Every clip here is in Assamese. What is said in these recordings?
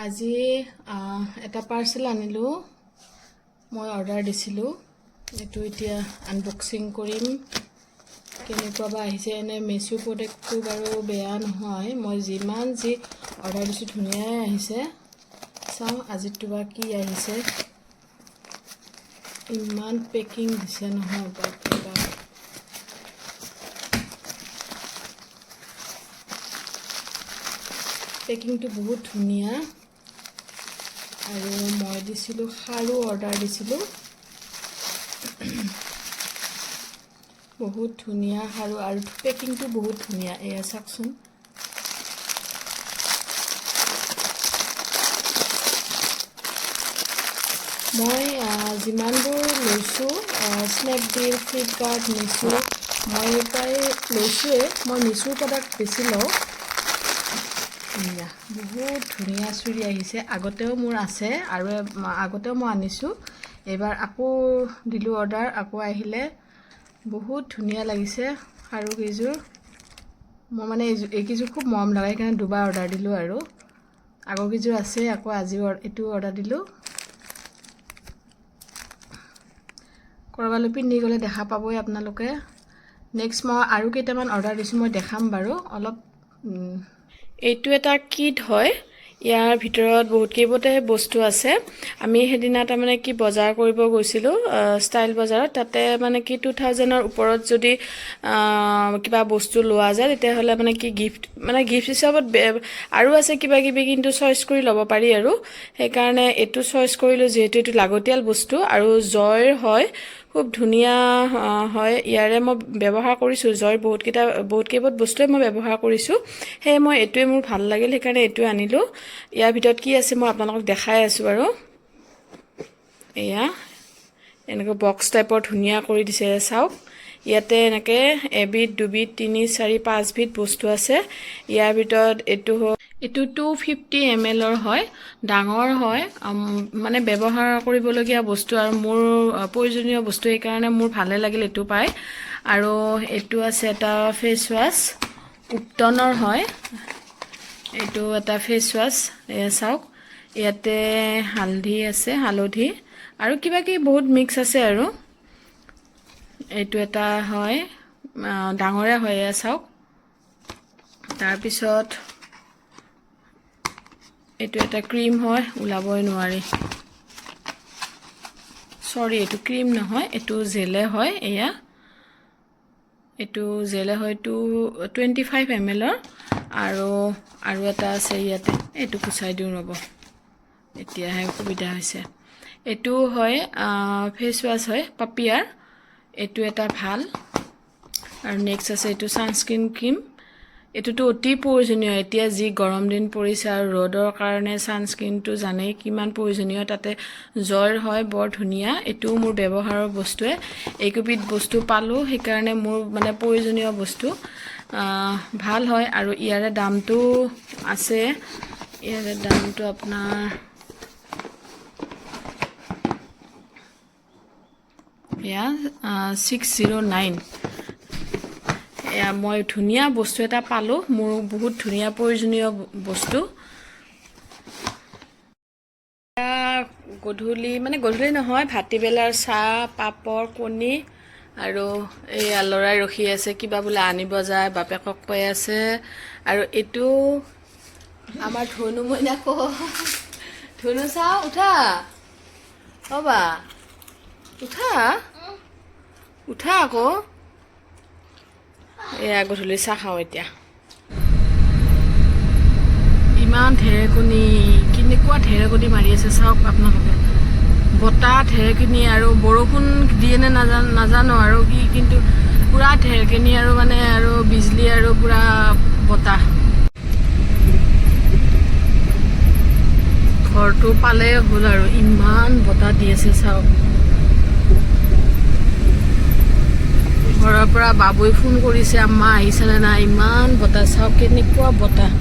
আজি এটা পাৰ্চেল আনিলো মই অৰ্ডাৰ দিছিলো এটো এতিয়া আনবক্সিং কৰিম কেনেকুৱা বা আহিছে এনে মেছো প্ৰডাক্টটো বাৰু বেয়া নহয় মই যিমান যি অৰ্ডাৰ দিছো ধুনীয়াই আহিছে চাও আজিটো বা কি আহিছে ইমান পেকিং দিছে নহয় বাপৰে পেকিং তো বহুত ধুনিয়া আৰু মই দিছিলো খাৰু অৰ্ডাৰ দিছিলো বহুত ধুনিয়া খাৰু আৰু পেকিং তো বহুত ধুনিয়া এয়া চাকচোন মই জিমানবোৰ লৈছো স্নেপডিল ফ্লিপকাৰ্ট মিছো মই প্ৰায় লৈছোৱে মই মিছো প্ৰডাক্ট বেছি লওঁ বহুত ধুনিয়া চুৰি আহিছে আগতেও মোৰ আছে আৰু আগতেও মই আনিছো এবাৰ আকৌ দিলো অৰ্ডাৰ আকৌ আহিলে বহুত ধুনিয়া লাগিছে আৰু কিজোৰ মই মানে এই কিজোৰ খুব মৰম লাগে কাৰণ দুবাৰ অৰ্ডাৰ দিলো আৰু আগৰ কিজোৰ আছে আকৌ আজি এটো অৰ্ডাৰ দিলো কৰবালৈ পিন্ধি গলে দেখা পাবই আপোনালোকে নেক্সট মই আৰু কেইটামান অৰ্ডাৰ দিছো মই দেখাম বাৰু অলপ এইটো এটা কিট হয় ইয়াৰ ভিতৰত বহুত কেইবতে বস্তু আছে আমি হেদিনা তা মানে কি বজাৰ কৰিব গৈছিলো ষ্টাইল বজাৰত তাতে মানে কি 2000 ৰ ওপৰত যদি কিবা বস্তু লোৱা যায় তেতিয়া হলে মানে কি গিফট হিচাপত আৰু আছে কিবা কিবি কিন্তু চয়েস কৰি ল'ব পাৰি আৰু সেই কাৰণে এটো চয়েস কৰিলো যেহেতু এটো লাগতিয়াল বস্তু আৰু জয়ৰ হয় খুব ধুনিয়া হয় ইয়াৰে মই ব্যৱহাৰ কৰিছো জয় বহুত কেইবত বস্তুৱে মই ব্যৱহাৰ কৰিছো হে মই এটোৱে মোৰ ভাল লাগিল সেইকাৰণে এটো আনিলো ইয়াৰ ভিতৰত কি আছে মই আপোনালোকক দেখাই আছো বাৰু এয়া এনেকৈ বক্স টাইপৰ ধুনিয়া কৰি দিছে চাওক ইয়াতে এনেকে এবিধ দুবিধ 3 4 5 বিধ বস্তু আছে ইয়াৰ ভিতৰত এটো 250 ml ৰ হয় ডাঙৰ হয় মানে ব্যৱহাৰ কৰিবলগীয়া বস্তু আৰু মোৰ প্ৰয়োজনীয় বস্তু এই কাৰণে মোৰ ভালে লাগিল এটো পাই আৰু এটো আছে এটা ফেস ওয়াশ উপটনৰ হয় এটো এটা ফেস ওয়াশ চাওক ইয়াতে হালধি আছে হালধি আৰু কিবা কি বহুত মিক্স আছে আৰু এটো এটা হয় ডাঙৰে হয় চাওক তাৰ পিছত এটো এটা ক্ৰীম হয় উলাবই নোৱাৰি সৰি এটো ক্ৰীম নহয় এটো জেলে হয় এয়া এটো জেলে হয়তো 25 ml ৰ আৰু এটা আছে ইয়াতে এটো কুচাই দিও ৰব এতিয়াহে সুবিধা হৈছে এটো হয় ফেস ওয়াশ হয় পাপিয়াৰ এটো এটা ভাল আৰু নেক্সট আছে এটো সানস্ক্ৰিন ক্ৰীম এটোটো অতি প্ৰয়োজনীয় এতিয়া যি গৰম দিন পৰিছে আৰু ৰ'দৰ কাৰণে সানস্ক্ৰিনটো জানেই কিমান প্ৰয়োজনীয় তাতে জয়ৰ হয় বৰ ধুনিয়া এটো মোৰ ব্যৱহাৰৰ বস্তুৱে একবিধ বস্তু পালো সেই কাৰণে মোৰ মানে প্ৰয়োজনীয় বস্তু ভাল হয় আৰু ইয়াৰে দামটো আছে ইয়াৰে দামটো আপোনাৰ ইয়া 609 মই ধুনিয়া বস্তু এটা পালো মোৰ বহুত ধুনিয়া প্ৰয়োজনীয় বস্তু গধূলি নহয় ভাতিবেলাৰ চাহ পাপৰ কণী আৰু এই লৰাই ৰখি আছে কিবা বুলে আনিব যায় বাপেকক কৈ আছে আৰু এটো আমাৰ ধনু মইনাকো ধনু চাও উঠা বাবা উঠা আকৌ এয়া গধূলি চাহ খাও এতিয়া ইমান ঢেৰেকণি কেনেকুৱা ঢেৰেকণি মাৰি আছে চাওক আপোনালোকে বতাহ ঢেৰেকণি আৰু বৰষুণ দিয়ে নে নাজানো আৰু কি কিন্তু পুৰা ঢেৰেকণি আৰু মানে আৰু বিজলী আৰু পুৰা বতাহ ঘৰটো পালে হ'ল আৰু ইমান বতাহ দি আছে চাওক ঘৰৰ পৰা বাবুই ফোন কৰিছে আম্মা আহিছে নে নাই ইমান বতাহ চাওক কেনেকুৱা বতাহ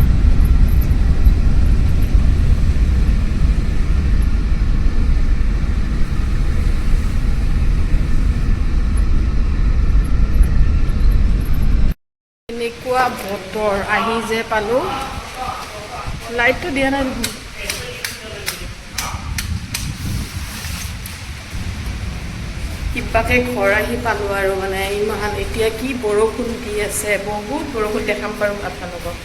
এনেকুৱা বতৰ আহি যে পালো লাইটটো দিয়া নাই কিবাকে ঘৰ আহি পালোঁ আৰু মানে ইমান এতিয়া কি বৰষুণ দি আছে, বহুত বৰষুণ দেখাম পাৰোঁ আপোনালোকক।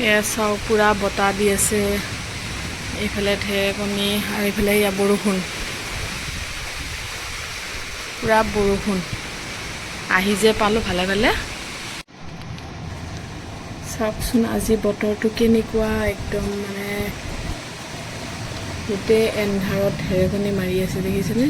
এয়া চাওক পূৰা বতাহ দি আছে, এইফালে ঢেৰেকণি আৰু এইফালে এয়া বৰষুণ, পূৰা বৰষুণ। আহি যে পালোঁ ভালে ভালে। চাওকচোন আজি বতৰটো কেনেকুৱা, একদম মানে গোটেই এন্ধাৰত ঢেৰেকণি মাৰি আছে, দেখিছেনে?